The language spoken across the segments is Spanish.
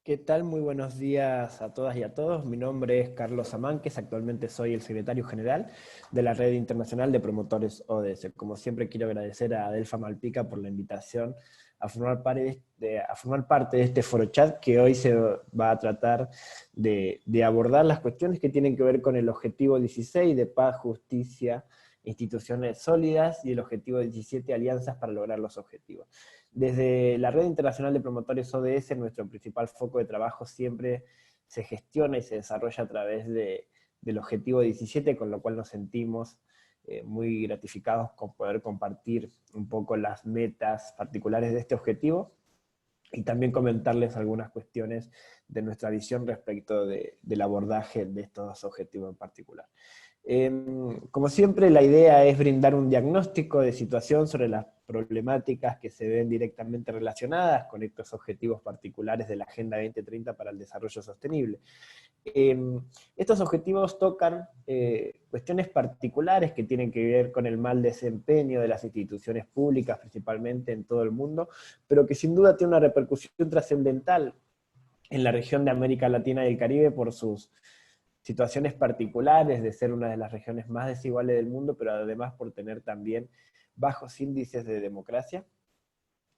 ¿Qué tal? Muy buenos días a todas y a todos. Mi nombre es Carlos Amánquez, actualmente soy el secretario general de la Red Internacional de Promotores ODS. Como siempre quiero agradecer a Adelfa Malpica por la invitación a formar parte de este foro chat que hoy se va a tratar de abordar las cuestiones que tienen que ver con el objetivo 16 de paz, justicia, instituciones sólidas y el objetivo 17 alianzas para lograr los objetivos. Desde la Red Internacional de Promotores ODS, nuestro principal foco de trabajo siempre se gestiona y se desarrolla a través del objetivo 17, con lo cual nos sentimos muy gratificados con poder compartir un poco las metas particulares de este objetivo y también comentarles algunas cuestiones de nuestra visión respecto del abordaje de estos objetivos en particular. Como siempre, la idea es brindar un diagnóstico de situación sobre las problemáticas que se ven directamente relacionadas con estos objetivos particulares de la Agenda 2030 para el Desarrollo Sostenible. Estos objetivos tocan cuestiones particulares que tienen que ver con el mal desempeño de las instituciones públicas, principalmente en todo el mundo, pero que sin duda tiene una repercusión trascendental en la región de América Latina y el Caribe por sus situaciones particulares de ser una de las regiones más desiguales del mundo, pero además por tener también bajos índices de democracia,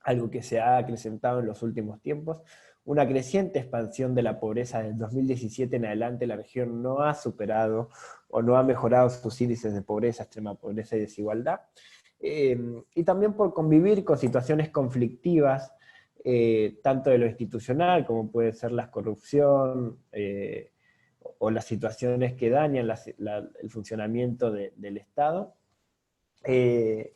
algo que se ha acrecentado en los últimos tiempos, una creciente expansión de la pobreza. Desde 2017 en adelante la región no ha superado o no ha mejorado sus índices de pobreza, extrema pobreza y desigualdad, y también por convivir con situaciones conflictivas, tanto de lo institucional, como puede ser la corrupción, o las situaciones que dañan el funcionamiento del Estado, eh,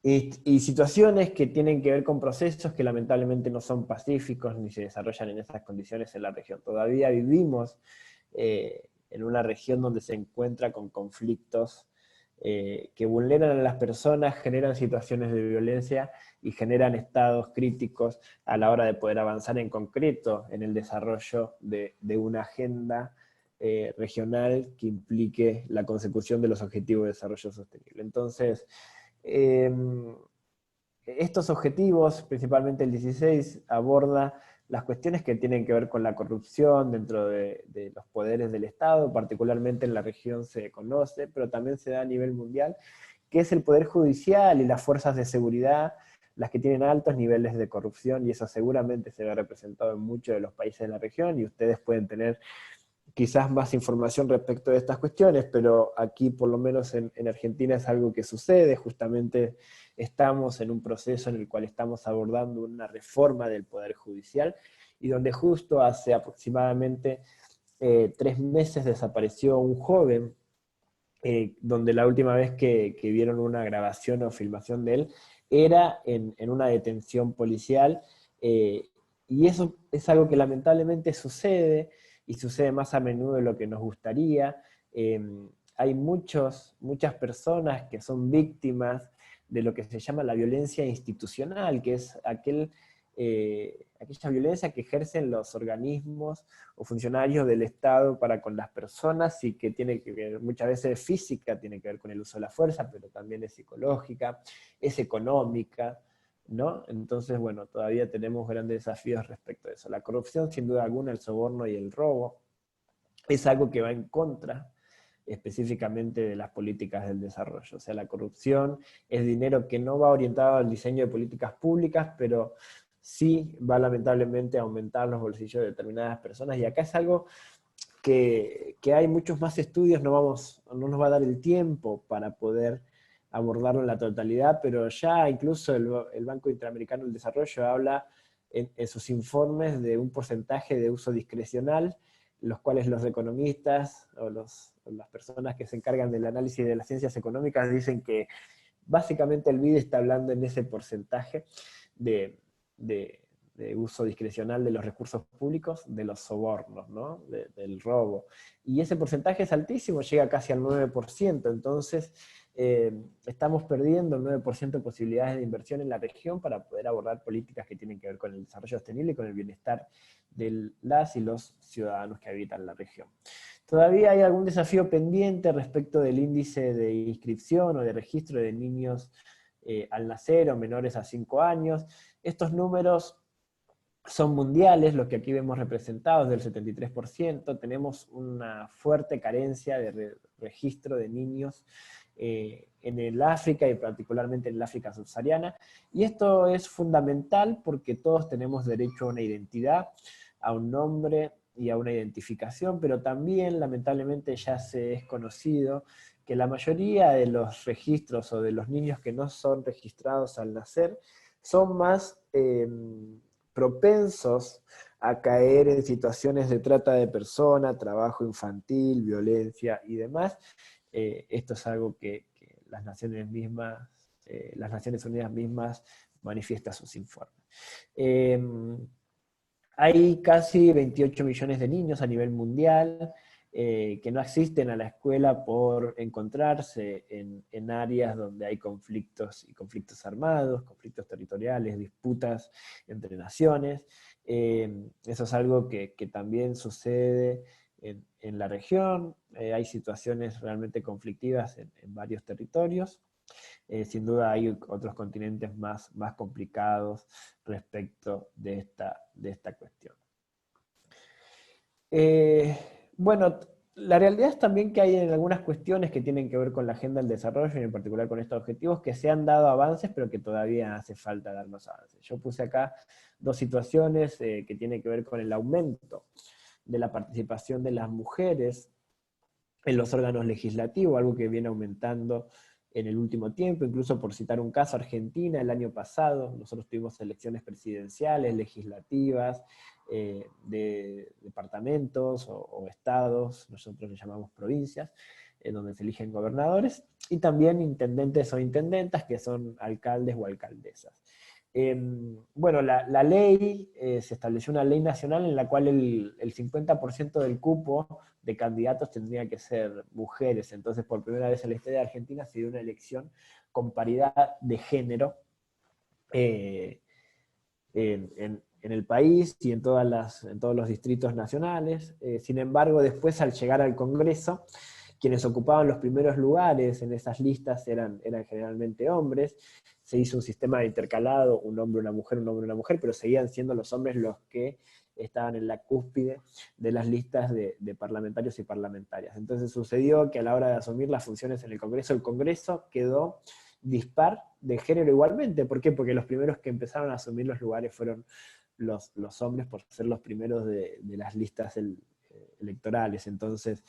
y situaciones que tienen que ver con procesos que lamentablemente no son pacíficos ni se desarrollan en esas condiciones en la región. Todavía vivimos en una región donde se encuentra con conflictos que vulneran a las personas, generan situaciones de violencia y generan estados críticos a la hora de poder avanzar en concreto en el desarrollo de una agenda regional que implique la consecución de los objetivos de desarrollo sostenible. Entonces, eh, estos objetivos, principalmente el 16, aborda las cuestiones que tienen que ver con la corrupción dentro de los poderes del Estado, particularmente en la región se conoce, pero también se da a nivel mundial, que es el Poder Judicial y las fuerzas de seguridad las que tienen altos niveles de corrupción, y eso seguramente se ve representado en muchos de los países de la región, y ustedes pueden tener quizás más información respecto de estas cuestiones, pero aquí por lo menos en Argentina es algo que sucede. Justamente estamos en un proceso en el cual estamos abordando una reforma del Poder Judicial, y donde justo hace aproximadamente 3 meses desapareció un joven, donde la última vez que vieron una grabación o filmación de él era en una detención policial, eh, y eso es algo que lamentablemente sucede, y sucede más a menudo de lo que nos gustaría. Eh, Hay muchas personas que son víctimas de lo que se llama la violencia institucional, que es aquella violencia que ejercen los organismos o funcionarios del Estado para con las personas, y que tiene que ver, muchas veces es física, tiene que ver con el uso de la fuerza, pero también es psicológica, es económica, ¿no? Entonces, bueno, todavía tenemos grandes desafíos respecto a eso. La corrupción, sin duda alguna, el soborno y el robo, es algo que va en contra específicamente de las políticas del desarrollo. O sea, la corrupción es dinero que no va orientado al diseño de políticas públicas, pero sí va lamentablemente a aumentar los bolsillos de determinadas personas, y acá es algo que hay muchos más estudios, no nos va a dar el tiempo para poder abordarlo en la totalidad, pero ya incluso el Banco Interamericano del Desarrollo habla en sus informes de un porcentaje de uso discrecional, los cuales los economistas o las personas que se encargan del análisis de las ciencias económicas dicen que básicamente el BID está hablando en ese porcentaje de, de, de uso discrecional de los recursos públicos, de los sobornos, ¿no? Del robo. Y ese porcentaje es altísimo, llega casi al 9%, entonces estamos perdiendo el 9% de posibilidades de inversión en la región para poder abordar políticas que tienen que ver con el desarrollo sostenible y con el bienestar de las y los ciudadanos que habitan la región. Todavía hay algún desafío pendiente respecto del índice de inscripción o de registro de niños al nacer o menores a 5 años. Estos números son mundiales, los que aquí vemos representados del 73%, tenemos una fuerte carencia de registro de niños en el África y particularmente en el África subsahariana, y esto es fundamental porque todos tenemos derecho a una identidad, a un nombre y a una identificación, pero también lamentablemente ya se es conocido que la mayoría de los registros o de los niños que no son registrados al nacer son más propensos a caer en situaciones de trata de personas, trabajo infantil, violencia y demás. Esto es algo que las Naciones las Naciones Unidas mismas manifiestan sus informes. Hay casi 28 millones de niños a nivel mundial que no asisten a la escuela por encontrarse en áreas donde hay conflictos y conflictos armados, conflictos territoriales, disputas entre naciones. Eso es algo que también sucede en la región. Hay situaciones realmente conflictivas en varios territorios. Sin duda hay otros continentes más complicados respecto de esta cuestión. Bueno, la realidad es también que hay en algunas cuestiones que tienen que ver con la agenda del desarrollo, y en particular con estos objetivos, que se han dado avances, pero que todavía hace falta dar más avances. Yo puse acá dos situaciones que tienen que ver con el aumento de la participación de las mujeres en los órganos legislativos, algo que viene aumentando en el último tiempo. Incluso por citar un caso, Argentina el año pasado, nosotros tuvimos elecciones presidenciales, legislativas, de departamentos o estados, nosotros le llamamos provincias, donde se eligen gobernadores, y también intendentes o intendentas, que son alcaldes o alcaldesas. Bueno, la ley, se estableció una ley nacional en la cual el 50% del cupo de candidatos tendría que ser mujeres. Entonces, por primera vez en la historia de Argentina se dio una elección con paridad de género en el país y en todos los distritos nacionales. Sin embargo, después al llegar al Congreso, quienes ocupaban los primeros lugares en esas listas eran generalmente hombres. Se hizo un sistema de intercalado, un hombre, una mujer, un hombre, una mujer, pero seguían siendo los hombres los que estaban en la cúspide de las listas de parlamentarios y parlamentarias. Entonces sucedió que a la hora de asumir las funciones en el Congreso quedó dispar de género igualmente. ¿Por qué? Porque los primeros que empezaron a asumir los lugares fueron los hombres, por ser los primeros de las listas electorales. Entonces,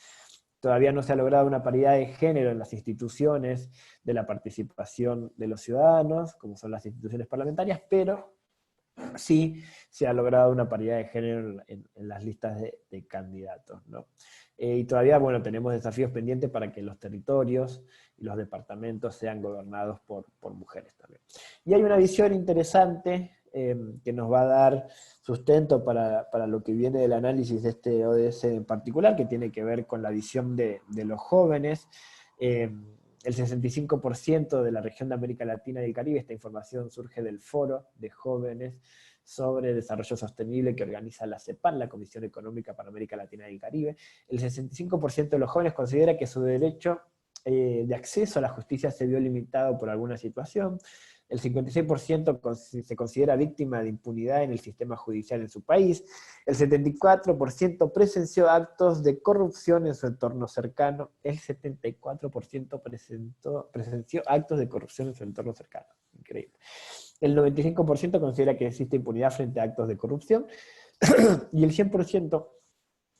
todavía no se ha logrado una paridad de género en las instituciones de la participación de los ciudadanos, como son las instituciones parlamentarias, pero sí se ha logrado una paridad de género en las listas de candidatos, ¿no? Y todavía, bueno, tenemos desafíos pendientes para que los territorios y los departamentos sean gobernados por mujeres también. Y hay una visión interesante que nos va a dar sustento para lo que viene del análisis de este ODS en particular, que tiene que ver con la visión de los jóvenes. El 65% de la región de América Latina y el Caribe, esta información surge del Foro de Jóvenes sobre Desarrollo Sostenible que organiza la CEPAL, la Comisión Económica para América Latina y el Caribe. El 65% de los jóvenes considera que su derecho de acceso a la justicia se vio limitado por alguna situación. El 56% se considera víctima de impunidad en el sistema judicial en su país. El 74% presenció actos de corrupción en su entorno cercano. El 74% presenció actos de corrupción en su entorno cercano. Increíble. El 95% considera que existe impunidad frente a actos de corrupción. Y el 100%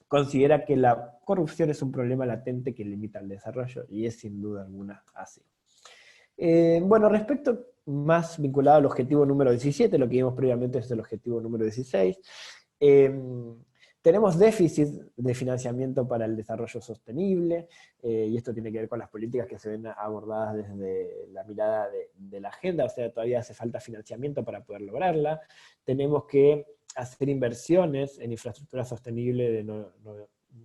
considera que la corrupción es un problema latente que limita el desarrollo, y es sin duda alguna así. Bueno, respecto más vinculado al objetivo número 17, lo que vimos previamente es el objetivo número 16, tenemos déficit de financiamiento para el desarrollo sostenible, y esto tiene que ver con las políticas que se ven abordadas desde la mirada de la agenda, o sea, todavía hace falta financiamiento para poder lograrla. Tenemos que hacer inversiones en infraestructura sostenible de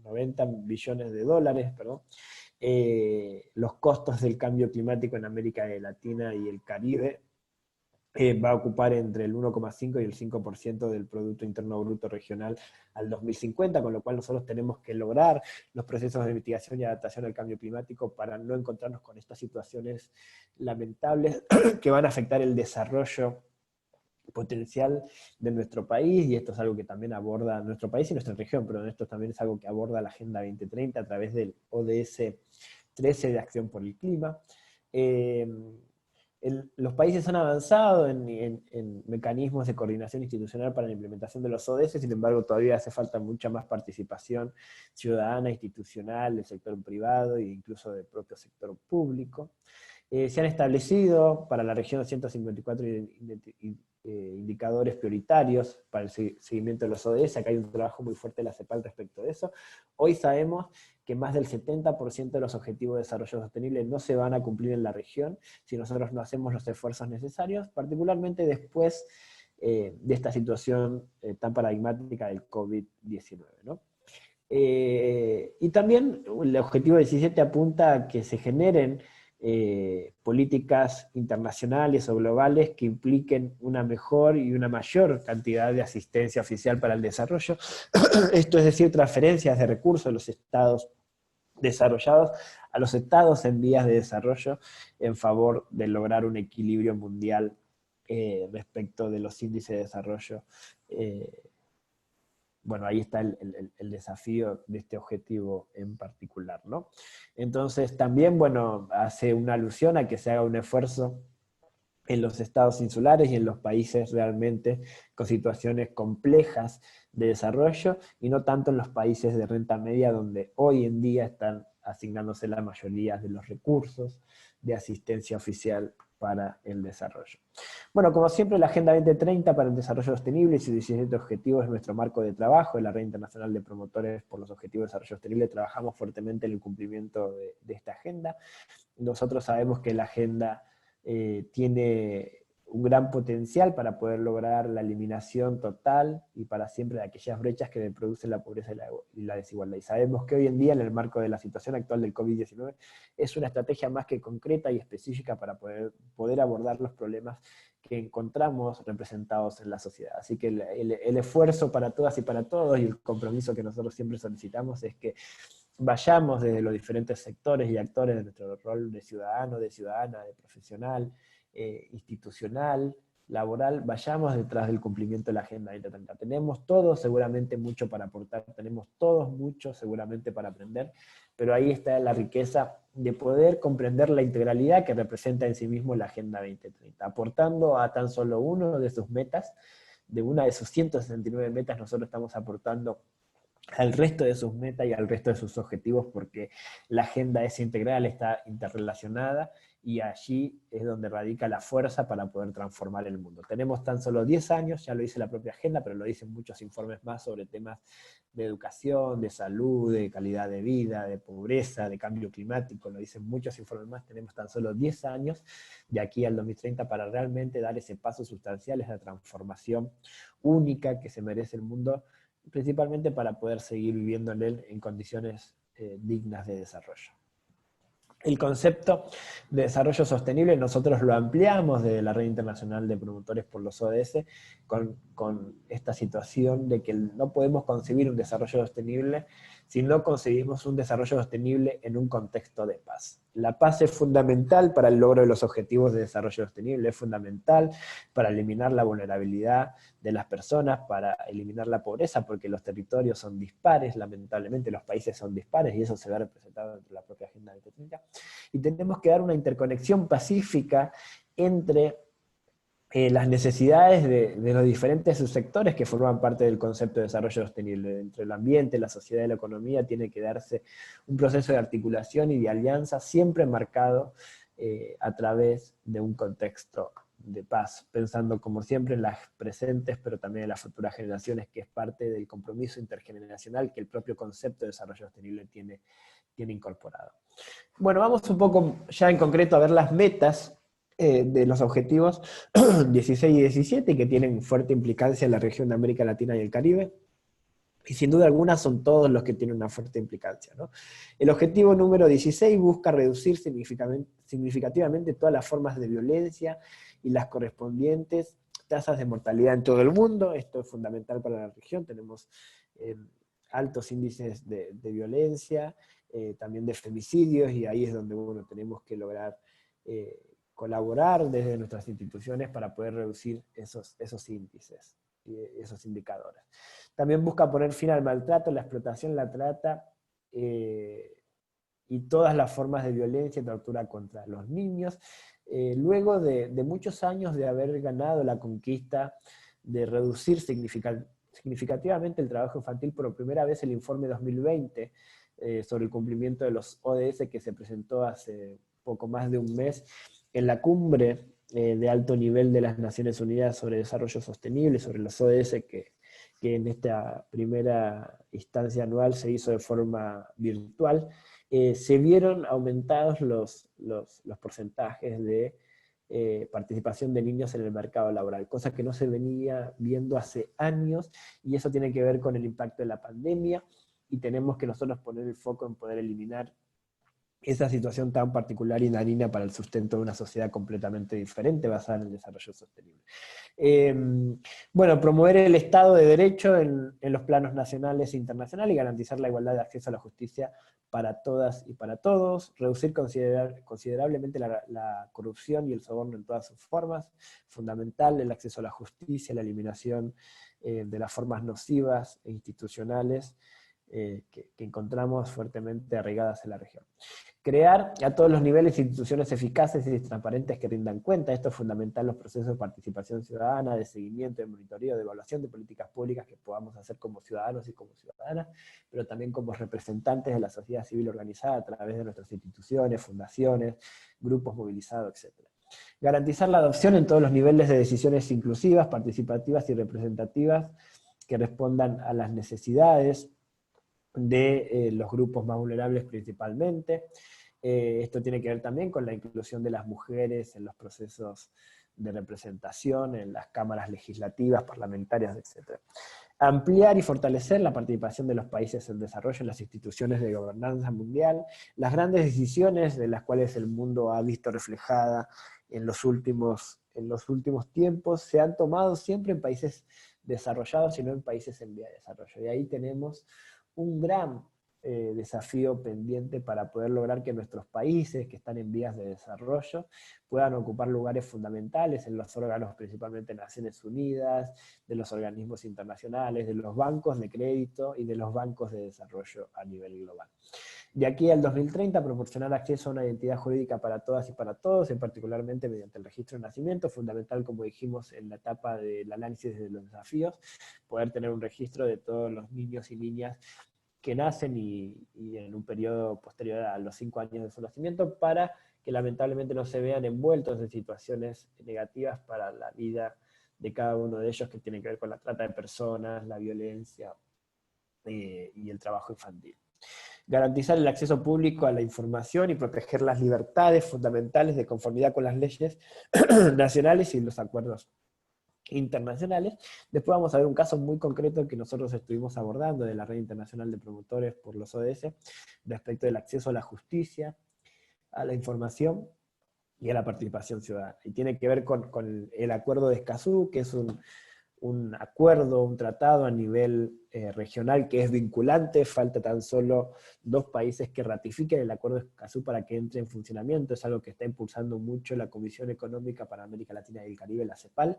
90 billones de dólares, perdón. Los costos del cambio climático en América Latina y el Caribe va a ocupar entre el 1,5 y el 5% del Producto Interno Bruto Regional al 2050, con lo cual nosotros tenemos que lograr los procesos de mitigación y adaptación al cambio climático para no encontrarnos con estas situaciones lamentables que van a afectar el desarrollo potencial de nuestro país, y esto es algo que también aborda nuestro país y nuestra región, pero esto también es algo que aborda la Agenda 2030 a través del ODS 13 de Acción por el Clima. Eh, los países han avanzado en mecanismos de coordinación institucional para la implementación de los ODS, sin embargo todavía hace falta mucha más participación ciudadana, institucional, del sector privado e incluso del propio sector público. Se han establecido para la región 154 indicadores prioritarios para el seguimiento de los ODS. Acá hay un trabajo muy fuerte de la CEPAL respecto de eso. Hoy sabemos que más del 70% de los objetivos de desarrollo sostenible no se van a cumplir en la región si nosotros no hacemos los esfuerzos necesarios, particularmente después de esta situación tan paradigmática del COVID-19, ¿no? Y también el objetivo 17 apunta a que se generen políticas internacionales o globales que impliquen una mejor y una mayor cantidad de asistencia oficial para el desarrollo. Esto es decir, transferencias de recursos de los estados desarrollados a los estados en vías de desarrollo en favor de lograr un equilibrio mundial respecto de los índices de desarrollo. Bueno, ahí está el desafío de este objetivo en particular, ¿no? Entonces también, bueno, hace una alusión a que se haga un esfuerzo en los estados insulares y en los países realmente con situaciones complejas de desarrollo, y no tanto en los países de renta media donde hoy en día están asignándose la mayoría de los recursos de asistencia oficial para el desarrollo. Bueno, como siempre, la Agenda 2030 para el Desarrollo Sostenible y sus 17 objetivos es nuestro marco de trabajo. En la Red Internacional de Promotores por los Objetivos de Desarrollo Sostenible trabajamos fuertemente en el cumplimiento de esta agenda. Nosotros sabemos que la agenda tiene un gran potencial para poder lograr la eliminación total y para siempre de aquellas brechas que producen la pobreza y la desigualdad. Y sabemos que hoy en día, en el marco de la situación actual del COVID-19, es una estrategia más que concreta y específica para poder abordar los problemas que encontramos representados en la sociedad. Así que el esfuerzo para todas y para todos, y el compromiso que nosotros siempre solicitamos, es que vayamos desde los diferentes sectores y actores de nuestro rol de ciudadano, de ciudadana, de profesional, institucional, laboral, vayamos detrás del cumplimiento de la Agenda 2030. Tenemos todos seguramente mucho para aportar, tenemos todos mucho seguramente para aprender, pero ahí está la riqueza de poder comprender la integralidad que representa en sí mismo la Agenda 2030, aportando a tan solo uno de sus metas, de una de sus 169 metas, nosotros estamos aportando al resto de sus metas y al resto de sus objetivos, porque la agenda es integral, está interrelacionada, y allí es donde radica la fuerza para poder transformar el mundo. Tenemos tan solo 10 años, ya lo dice la propia agenda, pero lo dicen muchos informes más sobre temas de educación, de salud, de calidad de vida, de pobreza, de cambio climático, lo dicen muchos informes más. Tenemos tan solo 10 años de aquí al 2030 para realmente dar ese paso sustancial, esa transformación única que se merece el mundo, principalmente para poder seguir viviendo en él en condiciones dignas de desarrollo. El concepto de desarrollo sostenible nosotros lo ampliamos desde la Red Internacional de Promotores por los ODS con esta situación de que no podemos concebir un desarrollo sostenible si no concebimos un desarrollo sostenible en un contexto de paz. La paz es fundamental para el logro de los objetivos de desarrollo sostenible, es fundamental para eliminar la vulnerabilidad de las personas, para eliminar la pobreza, porque los territorios son dispares, lamentablemente los países son dispares, y eso se ve representado dentro de la propia Agenda 2030. Y tenemos que dar una interconexión pacífica entre las necesidades de los diferentes subsectores que forman parte del concepto de desarrollo sostenible. Entre el ambiente, la sociedad y la economía tiene que darse un proceso de articulación y de alianza siempre marcado a través de un contexto de paz, pensando como siempre en las presentes, pero también en las futuras generaciones, que es parte del compromiso intergeneracional que el propio concepto de desarrollo sostenible tiene incorporado. Bueno, vamos un poco ya en concreto a ver las metas de los objetivos 16 y 17, que tienen fuerte implicancia en la región de América Latina y el Caribe, y sin duda alguna son todos los que tienen una fuerte implicancia, ¿no? El objetivo número 16 busca reducir significativamente todas las formas de violencia y las correspondientes tasas de mortalidad en todo el mundo. Esto es fundamental para la región. Tenemos altos índices de violencia, también de femicidios, y ahí es donde, bueno, tenemos que lograr colaborar desde nuestras instituciones para poder reducir esos índices y esos indicadores. También busca poner fin al maltrato, la explotación, la trata y todas las formas de violencia y tortura contra los niños, luego de muchos años de haber ganado la conquista de reducir significativamente el trabajo infantil. Por primera vez el informe 2020 sobre el cumplimiento de los ODS, que se presentó hace poco más de un mes en la cumbre de alto nivel de las Naciones Unidas sobre Desarrollo Sostenible, sobre los ODS, que en esta primera instancia anual se hizo de forma virtual. Se vieron aumentados los porcentajes de participación de niños en el mercado laboral, cosa que no se venía viendo hace años, y eso tiene que ver con el impacto de la pandemia, y tenemos que nosotros poner el foco en poder eliminar esa situación tan particular y dañina para el sustento de una sociedad completamente diferente basada en el desarrollo sostenible. Bueno, promover el Estado de Derecho en los planos nacionales e internacionales y garantizar la igualdad de acceso a la justicia para todas y para todos, reducir considerablemente la corrupción y el soborno en todas sus formas, fundamental el acceso a la justicia, la eliminación de las formas nocivas e institucionales que encontramos fuertemente arraigadas en la región. Crear a todos los niveles instituciones eficaces y transparentes que rindan cuenta. Esto es fundamental en los procesos de participación ciudadana, de seguimiento, de monitoreo, de evaluación de políticas públicas que podamos hacer como ciudadanos y como ciudadanas, pero también como representantes de la sociedad civil organizada a través de nuestras instituciones, fundaciones, grupos movilizados, etc. Garantizar la adopción en todos los niveles de decisiones inclusivas, participativas y representativas que respondan a las necesidades de los grupos más vulnerables principalmente. Esto tiene que ver también con la inclusión de las mujeres en los procesos de representación, en las cámaras legislativas, parlamentarias, etc. Ampliar y fortalecer la participación de los países en desarrollo en las instituciones de gobernanza mundial, las grandes decisiones de las cuales el mundo ha visto reflejada en los últimos tiempos, se han tomado siempre en países desarrollados y no en países en vía de desarrollo. Y ahí tenemos un gran desafío pendiente para poder lograr que nuestros países que están en vías de desarrollo puedan ocupar lugares fundamentales en los órganos principalmente de Naciones Unidas, de los organismos internacionales, de los bancos de crédito y de los bancos de desarrollo a nivel global. De aquí al 2030, proporcionar acceso a una identidad jurídica para todas y para todos, en particularmente mediante el registro de nacimiento, fundamental, como dijimos, en la etapa del análisis de los desafíos, poder tener un registro de todos los niños y niñas que nacen y en un periodo posterior a los 5 años de su nacimiento, para que lamentablemente no se vean envueltos en situaciones negativas para la vida de cada uno de ellos, que tienen que ver con la trata de personas, la violencia y el trabajo infantil. Garantizar el acceso público a la información y proteger las libertades fundamentales de conformidad con las leyes nacionales y los acuerdos internacionales. Después vamos a ver un caso muy concreto que nosotros estuvimos abordando de la Red Internacional de Promotores por los ODS, respecto del acceso a la justicia, a la información y a la participación ciudadana. Y tiene que ver con el Acuerdo de Escazú, que es un acuerdo, un tratado a nivel regional que es vinculante. Falta tan solo 2 países que ratifiquen el Acuerdo de Escazú para que entre en funcionamiento. Es algo que está impulsando mucho la Comisión Económica para América Latina y el Caribe, la CEPAL.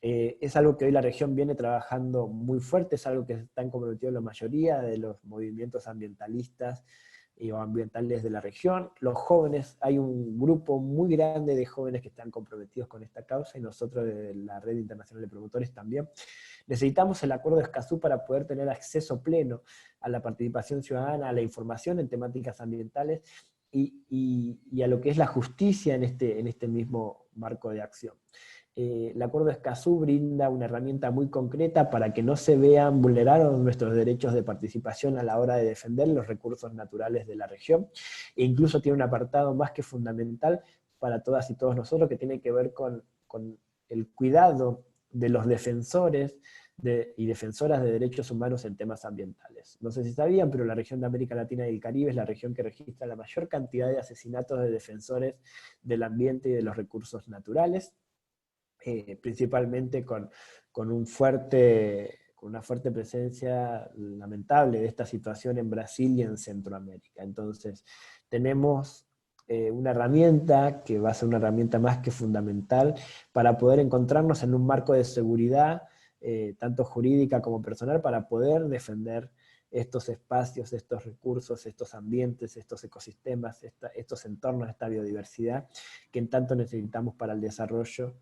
Es algo que hoy la región viene trabajando muy fuerte, es algo que están comprometidos la mayoría de los movimientos ambientalistas o ambientales de la región. Los jóvenes, hay un grupo muy grande de jóvenes que están comprometidos con esta causa, y nosotros de la Red Internacional de Promotores también. Necesitamos el Acuerdo de Escazú para poder tener acceso pleno a la participación ciudadana, a la información en temáticas ambientales y a lo que es la justicia en este mismo marco de acción. El Acuerdo de Escazú brinda una herramienta muy concreta para que no se vean vulnerados nuestros derechos de participación a la hora de defender los recursos naturales de la región, e incluso tiene un apartado más que fundamental para todas y todos nosotros, que tiene que ver con el cuidado de los defensores y defensoras de derechos humanos en temas ambientales. No sé si sabían, pero la región de América Latina y el Caribe es la región que registra la mayor cantidad de asesinatos de defensores del ambiente y de los recursos naturales, principalmente con una fuerte presencia lamentable de esta situación en Brasil y en Centroamérica. Entonces, tenemos una herramienta que va a ser una herramienta más que fundamental para poder encontrarnos en un marco de seguridad, tanto jurídica como personal, para poder defender estos espacios, estos recursos, estos ambientes, estos ecosistemas, estos entornos, esta biodiversidad que en tanto necesitamos para el desarrollo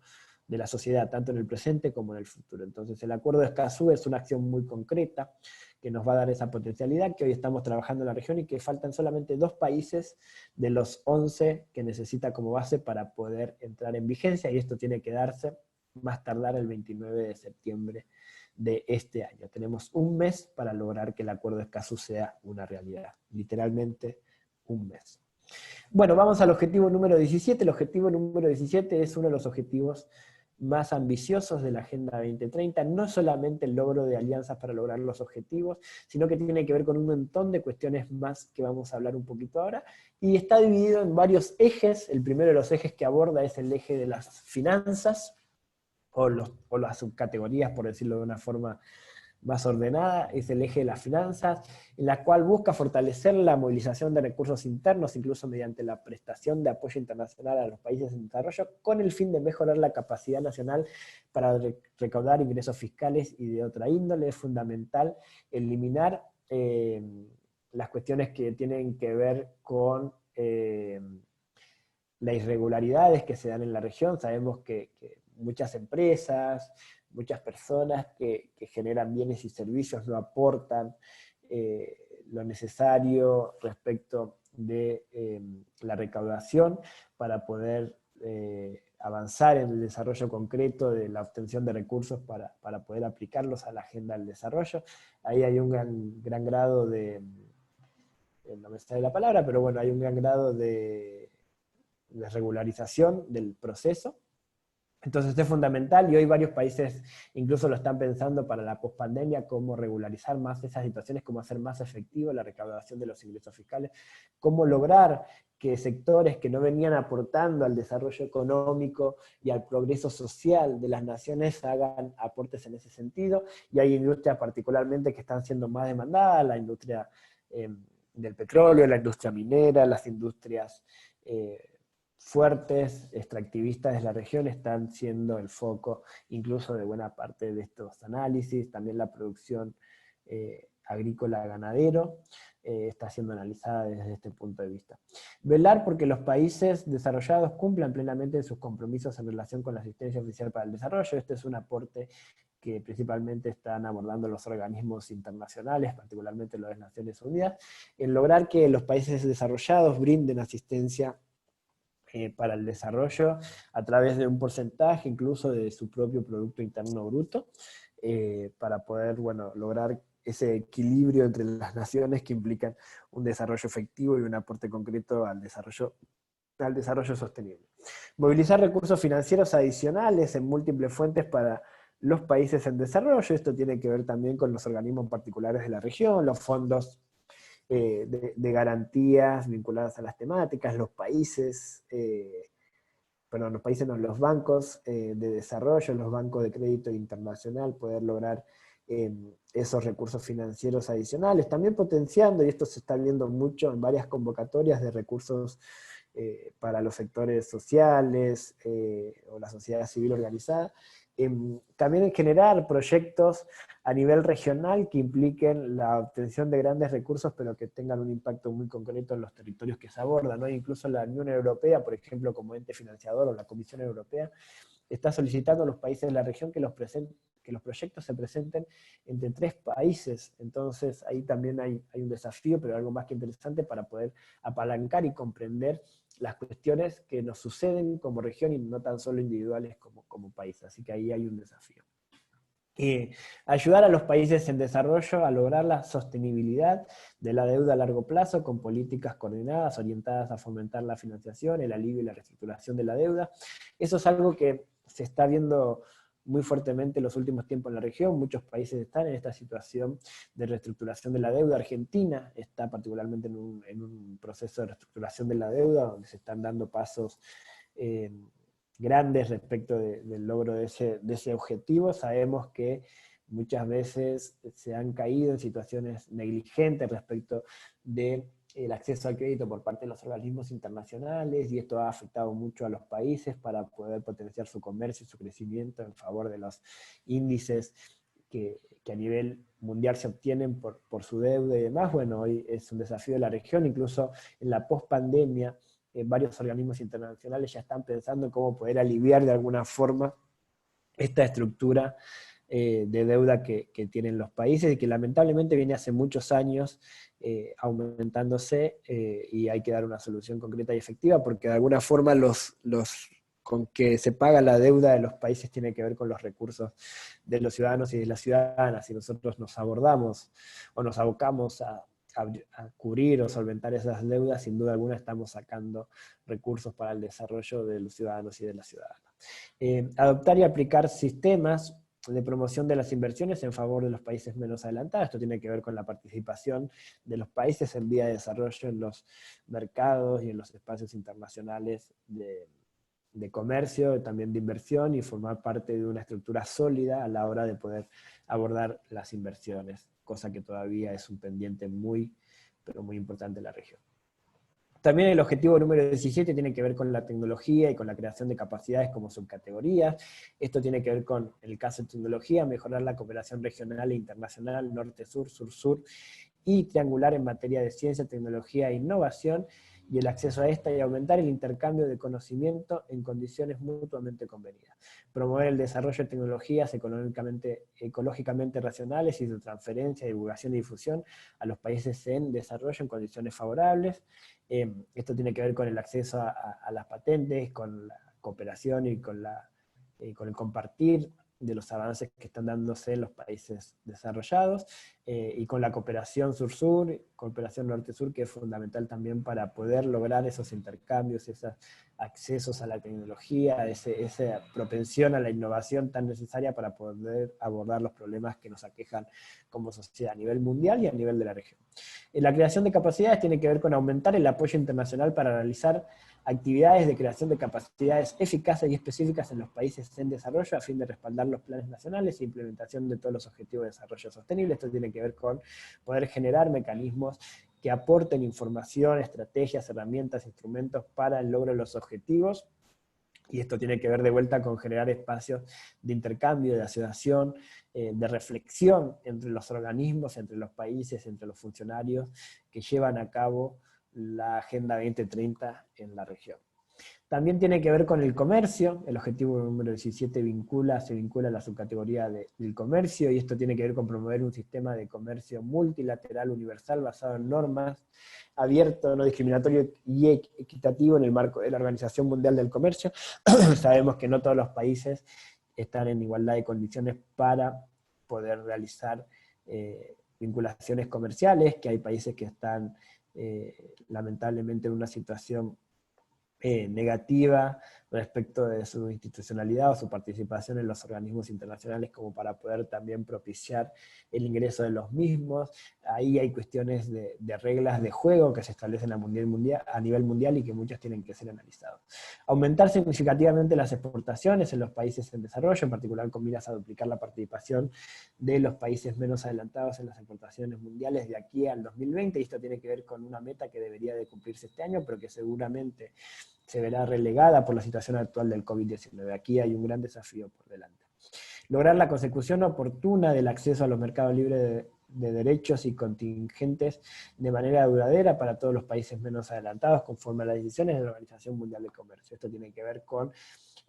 de la sociedad, tanto en el presente como en el futuro. Entonces el Acuerdo de Escazú es una acción muy concreta que nos va a dar esa potencialidad, que hoy estamos trabajando en la región y que faltan solamente 2 países de los 11 que necesita como base para poder entrar en vigencia, y esto tiene que darse más tardar el 29 de septiembre de este año. Tenemos un mes para lograr que el Acuerdo de Escazú sea una realidad, literalmente un mes. Bueno, vamos al objetivo número 17. El objetivo número 17 es uno de los objetivos más ambiciosos de la Agenda 2030, no solamente el logro de alianzas para lograr los objetivos, sino que tiene que ver con un montón de cuestiones más que vamos a hablar un poquito ahora, y está dividido en varios ejes. El primero de los ejes que aborda es el eje de las finanzas, o las subcategorías, por decirlo de una forma más ordenada, es el eje de las finanzas, en la cual busca fortalecer la movilización de recursos internos, incluso mediante la prestación de apoyo internacional a los países en desarrollo, con el fin de mejorar la capacidad nacional para recaudar ingresos fiscales y de otra índole. Es fundamental eliminar las cuestiones que tienen que ver con las irregularidades que se dan en la región. Sabemos que muchas empresas, muchas personas que generan bienes y servicios no aportan lo necesario respecto de la recaudación para poder avanzar en el desarrollo concreto de la obtención de recursos para poder aplicarlos a la agenda del desarrollo. Ahí hay un gran grado de, no me sale la palabra, pero bueno, hay un gran grado de regularización del proceso. Entonces es fundamental, y hoy varios países incluso lo están pensando para la pospandemia, cómo regularizar más esas situaciones, cómo hacer más efectivo la recaudación de los ingresos fiscales, cómo lograr que sectores que no venían aportando al desarrollo económico y al progreso social de las naciones hagan aportes en ese sentido. Y hay industrias particularmente que están siendo más demandadas, la industria del petróleo, la industria minera, las industrias fuertes, extractivistas de la región, están siendo el foco incluso de buena parte de estos análisis. También la producción agrícola ganadero está siendo analizada desde este punto de vista. Velar porque los países desarrollados cumplan plenamente sus compromisos en relación con la asistencia oficial para el desarrollo. Este es un aporte que principalmente están abordando los organismos internacionales, particularmente las Naciones Unidas, en lograr que los países desarrollados brinden asistencia para el desarrollo a través de un porcentaje incluso de su propio Producto Interno Bruto, para poder, bueno, lograr ese equilibrio entre las naciones que implican un desarrollo efectivo y un aporte concreto al desarrollo sostenible. Movilizar recursos financieros adicionales en múltiples fuentes para los países en desarrollo. Esto tiene que ver también con los organismos particulares de la región, los fondos de garantías vinculadas a las temáticas, los países, los bancos de desarrollo, los bancos de crédito internacional, poder lograr esos recursos financieros adicionales, también potenciando, y esto se está viendo mucho en varias convocatorias de recursos para los sectores sociales o la sociedad civil organizada, también en generar proyectos a nivel regional que impliquen la obtención de grandes recursos, pero que tengan un impacto muy concreto en los territorios que se abordan, ¿no? Incluso la Unión Europea, por ejemplo, como ente financiador, o la Comisión Europea, está solicitando a los países de la región que los proyectos se presenten entre 3 países. Entonces ahí también hay un desafío, pero algo más que interesante, para poder apalancar y comprender las cuestiones que nos suceden como región y no tan solo individuales como país. Así que ahí hay un desafío. Ayudar a los países en desarrollo a lograr la sostenibilidad de la deuda a largo plazo con políticas coordinadas orientadas a fomentar la financiación, el alivio y la reestructuración de la deuda. Eso es algo que se está viendo muy fuertemente en los últimos tiempos en la región. Muchos países están en esta situación de reestructuración de la deuda. Argentina está particularmente en un proceso de reestructuración de la deuda, donde se están dando pasos grandes respecto del logro de ese objetivo. Sabemos que muchas veces se han caído en situaciones negligentes respecto de el acceso al crédito por parte de los organismos internacionales, y esto ha afectado mucho a los países para poder potenciar su comercio y su crecimiento en favor de los índices que a nivel mundial se obtienen por su deuda y demás. Bueno, hoy es un desafío de la región, incluso en la pospandemia, varios organismos internacionales ya están pensando en cómo poder aliviar de alguna forma esta estructura de deuda que tienen los países y que lamentablemente viene hace muchos años aumentándose, y hay que dar una solución concreta y efectiva, porque de alguna forma los con que se paga la deuda de los países tiene que ver con los recursos de los ciudadanos y de las ciudadanas, y nosotros nos abordamos o nos abocamos a cubrir o solventar esas deudas, sin duda alguna estamos sacando recursos para el desarrollo de los ciudadanos y de las ciudadanas. Adoptar y aplicar sistemas de promoción de las inversiones en favor de los países menos adelantados. Esto tiene que ver con la participación de los países en vía de desarrollo en los mercados y en los espacios internacionales de comercio, también de inversión, y formar parte de una estructura sólida a la hora de poder abordar las inversiones, cosa que todavía es un pendiente muy, pero muy importante en la región. También el objetivo número 17 tiene que ver con la tecnología y con la creación de capacidades como subcategorías. Esto tiene que ver con, en el caso de tecnología, mejorar la cooperación regional e internacional, norte-sur, sur-sur, y triangular en materia de ciencia, tecnología e innovación, y el acceso a esta, y aumentar el intercambio de conocimiento en condiciones mutuamente convenidas. Promover el desarrollo de tecnologías ecológicamente racionales y su transferencia, divulgación y difusión a los países en desarrollo en condiciones favorables. Esto tiene que ver con el acceso a las patentes, con la cooperación y con el compartir de los avances que están dándose en los países desarrollados, y con la cooperación sur-sur, cooperación norte-sur, que es fundamental también para poder lograr esos intercambios, esos accesos a la tecnología, esa propensión a la innovación tan necesaria para poder abordar los problemas que nos aquejan como sociedad a nivel mundial y a nivel de la región. La creación de capacidades tiene que ver con aumentar el apoyo internacional para realizar actividades de creación de capacidades eficaces y específicas en los países en desarrollo a fin de respaldar los planes nacionales e implementación de todos los objetivos de desarrollo sostenible. Esto tiene que ver con poder generar mecanismos que aporten información, estrategias, herramientas, instrumentos para el logro de los objetivos, y esto tiene que ver de vuelta con generar espacios de intercambio, de asociación, de reflexión entre los organismos, entre los países, entre los funcionarios que llevan a cabo la Agenda 2030 en la región. También tiene que ver con el comercio. El objetivo número 17 se vincula a la subcategoría del comercio, y esto tiene que ver con promover un sistema de comercio multilateral universal basado en normas, abierto, no discriminatorio y equitativo en el marco de la Organización Mundial del Comercio. Sabemos que no todos los países están en igualdad de condiciones para poder realizar vinculaciones comerciales, que hay países que están lamentablemente en una situación negativa respecto de su institucionalidad o su participación en los organismos internacionales, como para poder también propiciar el ingreso de los mismos. Ahí hay cuestiones de reglas de juego que se establecen a nivel mundial y que muchas tienen que ser analizadas. Aumentar significativamente las exportaciones en los países en desarrollo, en particular con miras a duplicar la participación de los países menos adelantados en las exportaciones mundiales de aquí al 2020, y esto tiene que ver con una meta que debería de cumplirse este año, pero que seguramente se verá relegada por la situación actual del COVID-19. Aquí hay un gran desafío por delante. Lograr la consecución oportuna del acceso a los mercados libres de derechos y contingentes de manera duradera para todos los países menos adelantados, conforme a las decisiones de la Organización Mundial de Comercio. Esto tiene que ver con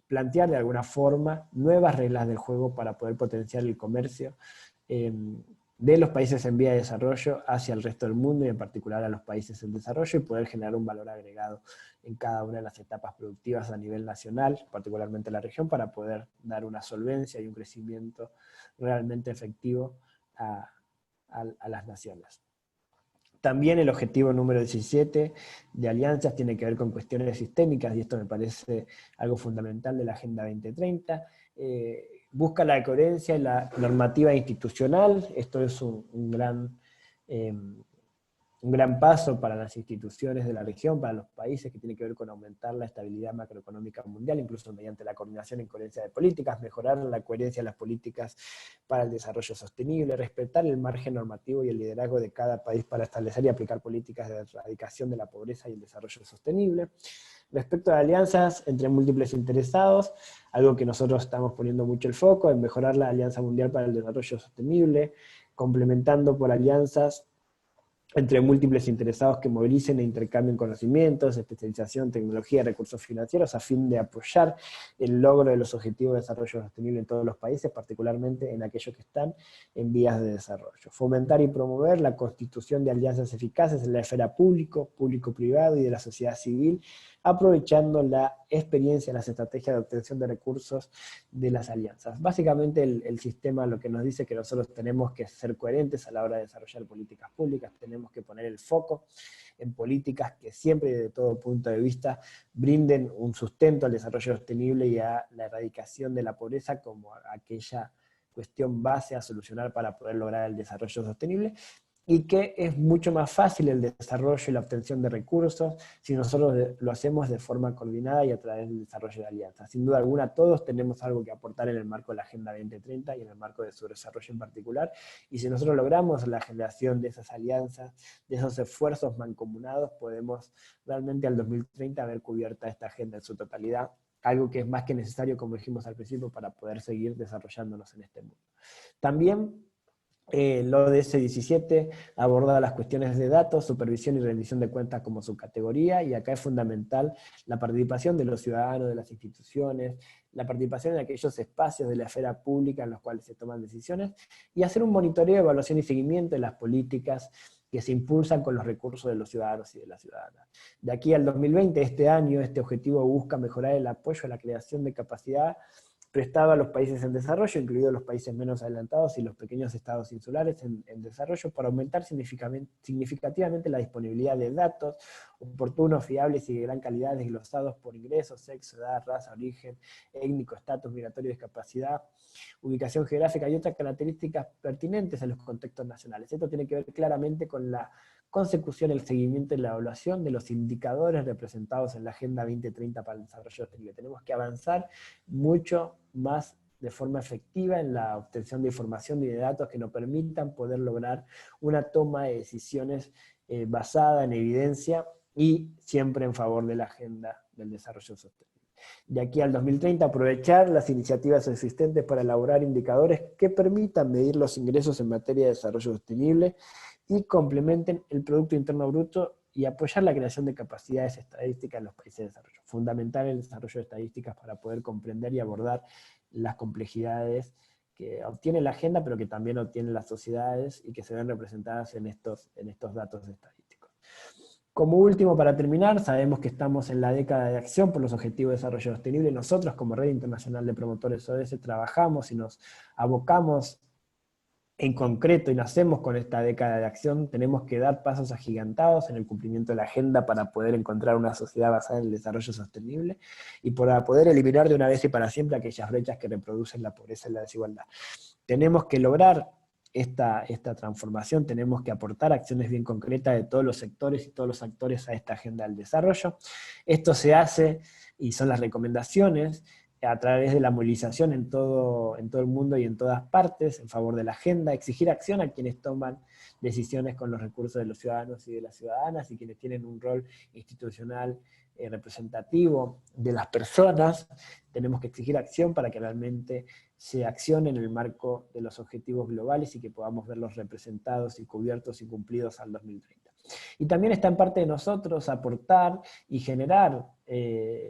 plantear de alguna forma nuevas reglas del juego para poder potenciar el comercio de los países en vía de desarrollo hacia el resto del mundo, y en particular a los países en desarrollo, y poder generar un valor agregado en cada una de las etapas productivas a nivel nacional, particularmente en la región, para poder dar una solvencia y un crecimiento realmente efectivo a las naciones. También el objetivo número 17 de alianzas tiene que ver con cuestiones sistémicas, y esto me parece algo fundamental de la Agenda 2030. Busca la coherencia y la normativa institucional. Esto es un gran un gran paso para las instituciones de la región, para los países, que tiene que ver con aumentar la estabilidad macroeconómica mundial, incluso mediante la coordinación y coherencia de políticas, mejorar la coherencia de las políticas para el desarrollo sostenible, respetar el margen normativo y el liderazgo de cada país para establecer y aplicar políticas de erradicación de la pobreza y el desarrollo sostenible. Respecto a alianzas entre múltiples interesados, algo que nosotros estamos poniendo mucho el foco en mejorar la Alianza Mundial para el Desarrollo Sostenible, complementando por alianzas entre múltiples interesados que movilicen e intercambien conocimientos, especialización, tecnología, recursos financieros, a fin de apoyar el logro de los objetivos de desarrollo sostenible en todos los países, particularmente en aquellos que están en vías de desarrollo. Fomentar y promover la constitución de alianzas eficaces en la esfera público-privado y de la sociedad civil, aprovechando la experiencia, las estrategias de obtención de recursos de las alianzas. Básicamente el sistema lo que nos dice que nosotros tenemos que ser coherentes a la hora de desarrollar políticas públicas, tenemos que poner el foco en políticas que siempre desde todo punto de vista brinden un sustento al desarrollo sostenible y a la erradicación de la pobreza como aquella cuestión base a solucionar para poder lograr el desarrollo sostenible, y que es mucho más fácil el desarrollo y la obtención de recursos si nosotros lo hacemos de forma coordinada y a través del desarrollo de alianzas. Sin duda alguna, todos tenemos algo que aportar en el marco de la Agenda 2030 y en el marco de su desarrollo en particular, y si nosotros logramos la generación de esas alianzas, de esos esfuerzos mancomunados, podemos realmente al 2030 haber cubierta esta agenda en su totalidad, algo que es más que necesario, como dijimos al principio, para poder seguir desarrollándonos en este mundo. También el ODS 17 aborda las cuestiones de datos, supervisión y rendición de cuentas como su categoría, y acá es fundamental la participación de los ciudadanos, de las instituciones, la participación en aquellos espacios de la esfera pública en los cuales se toman decisiones, y hacer un monitoreo, evaluación y seguimiento de las políticas que se impulsan con los recursos de los ciudadanos y de las ciudadanas. De aquí al 2020, este año, este objetivo busca mejorar el apoyo a la creación de capacidad prestado a los países en desarrollo, incluidos los países menos adelantados y los pequeños estados insulares en desarrollo, para aumentar significativamente la disponibilidad de datos oportunos, fiables y de gran calidad, desglosados por ingreso, sexo, edad, raza, origen, étnico, estatus migratorio, discapacidad, ubicación geográfica y otras características pertinentes a los contextos nacionales. Esto tiene que ver claramente con la consecución, el seguimiento y la evaluación de los indicadores representados en la Agenda 2030 para el Desarrollo Sostenible. Tenemos que avanzar mucho más de forma efectiva en la obtención de información y de datos que nos permitan poder lograr una toma de decisiones basada en evidencia y siempre en favor de la agenda del desarrollo sostenible. De aquí al 2030, aprovechar las iniciativas existentes para elaborar indicadores que permitan medir los ingresos en materia de desarrollo sostenible y complementen el Producto Interno Bruto, y apoyar la creación de capacidades estadísticas en los países de desarrollo. Fundamental el desarrollo de estadísticas para poder comprender y abordar las complejidades que obtiene la agenda, pero que también obtienen las sociedades y que se ven representadas en estos datos estadísticos. Como último, para terminar, sabemos que estamos en la década de acción por los Objetivos de Desarrollo Sostenible. Nosotros, como Red Internacional de Promotores ODS, trabajamos y nos abocamos en concreto y nacemos con esta década de acción. Tenemos que dar pasos agigantados en el cumplimiento de la agenda para poder encontrar una sociedad basada en el desarrollo sostenible y para poder eliminar de una vez y para siempre aquellas brechas que reproducen la pobreza y la desigualdad. Tenemos que lograr esta transformación, tenemos que aportar acciones bien concretas de todos los sectores y todos los actores a esta agenda del desarrollo. Esto se hace, y son las recomendaciones, a través de la movilización en todo el mundo y en todas partes, en favor de la agenda, exigir acción a quienes toman decisiones con los recursos de los ciudadanos y de las ciudadanas, y quienes tienen un rol institucional representativo de las personas. Tenemos que exigir acción para que realmente se accione en el marco de los objetivos globales y que podamos verlos representados y cubiertos y cumplidos al 2030. Y también está en parte de nosotros aportar y generar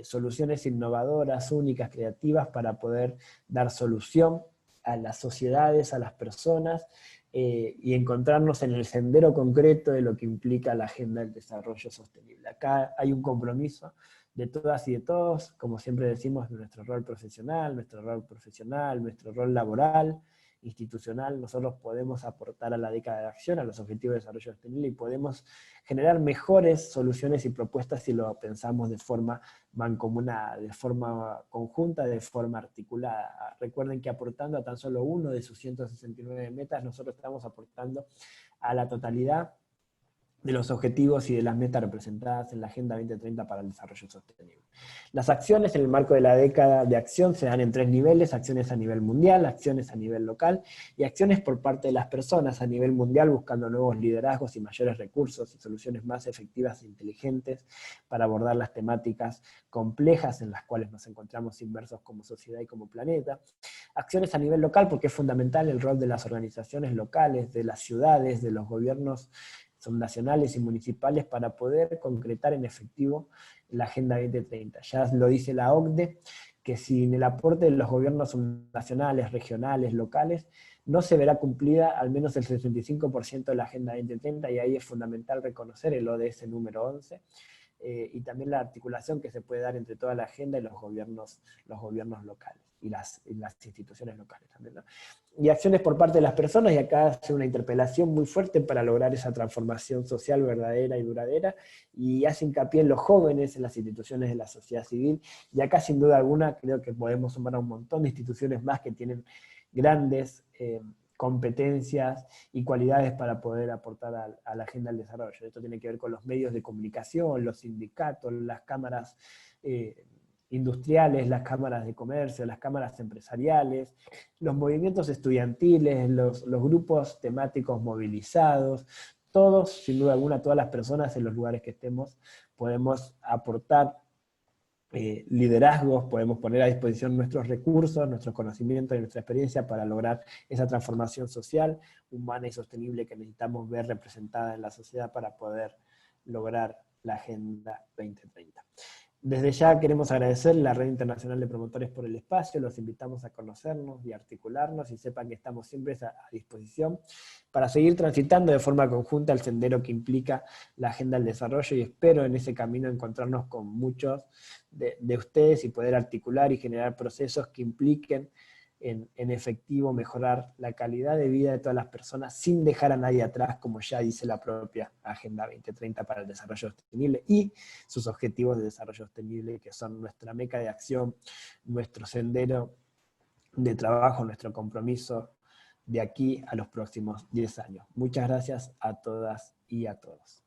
soluciones innovadoras, únicas, creativas, para poder dar solución a las sociedades, a las personas, y encontrarnos en el sendero concreto de lo que implica la agenda del desarrollo sostenible. Acá hay un compromiso de todas y de todos, como siempre decimos, nuestro rol profesional, nuestro rol laboral, institucional. Nosotros podemos aportar a la década de acción, a los objetivos de desarrollo sostenible, y podemos generar mejores soluciones y propuestas si lo pensamos de forma mancomunada, de forma conjunta, de forma articulada. Recuerden que aportando a tan solo uno de sus 169 metas, nosotros estamos aportando a la totalidad de los objetivos y de las metas representadas en la Agenda 2030 para el Desarrollo Sostenible. Las acciones en el marco de la década de acción se dan en 3 niveles: acciones a nivel mundial, acciones a nivel local y acciones por parte de las personas a nivel mundial, buscando nuevos liderazgos y mayores recursos y soluciones más efectivas e inteligentes para abordar las temáticas complejas en las cuales nos encontramos inmersos como sociedad y como planeta. Acciones a nivel local, porque es fundamental el rol de las organizaciones locales, de las ciudades, de los gobiernos nacionales y municipales para poder concretar en efectivo la Agenda 2030. Ya lo dice la OCDE, que sin el aporte de los gobiernos nacionales, regionales, locales, no se verá cumplida al menos el 65% de la Agenda 2030, y ahí es fundamental reconocer el ODS número 11, y también la articulación que se puede dar entre toda la agenda y los gobiernos locales y las instituciones locales también, ¿no? Y acciones por parte de las personas, y acá hace una interpelación muy fuerte para lograr esa transformación social verdadera y duradera, y hace hincapié en los jóvenes, en las instituciones de la sociedad civil, y acá sin duda alguna creo que podemos sumar a un montón de instituciones más que tienen grandes competencias y cualidades para poder aportar a la agenda del desarrollo. Esto tiene que ver con los medios de comunicación, los sindicatos, las cámaras industriales, las cámaras de comercio, las cámaras empresariales, los movimientos estudiantiles, los grupos temáticos movilizados. Todos, sin duda alguna, todas las personas en los lugares que estemos, podemos aportar liderazgos, podemos poner a disposición nuestros recursos, nuestros conocimientos y nuestra experiencia para lograr esa transformación social, humana y sostenible que necesitamos ver representada en la sociedad para poder lograr la Agenda 2030. Desde ya queremos agradecer a la Red Internacional de Promotores por el espacio, los invitamos a conocernos y articularnos, y sepan que estamos siempre a disposición para seguir transitando de forma conjunta el sendero que implica la Agenda del Desarrollo, y espero en ese camino encontrarnos con muchos de ustedes y poder articular y generar procesos que impliquen en efectivo mejorar la calidad de vida de todas las personas sin dejar a nadie atrás, como ya dice la propia Agenda 2030 para el Desarrollo Sostenible y sus objetivos de desarrollo sostenible, que son nuestra meca de acción, nuestro sendero de trabajo, nuestro compromiso de aquí a los próximos 10 años. Muchas gracias a todas y a todos.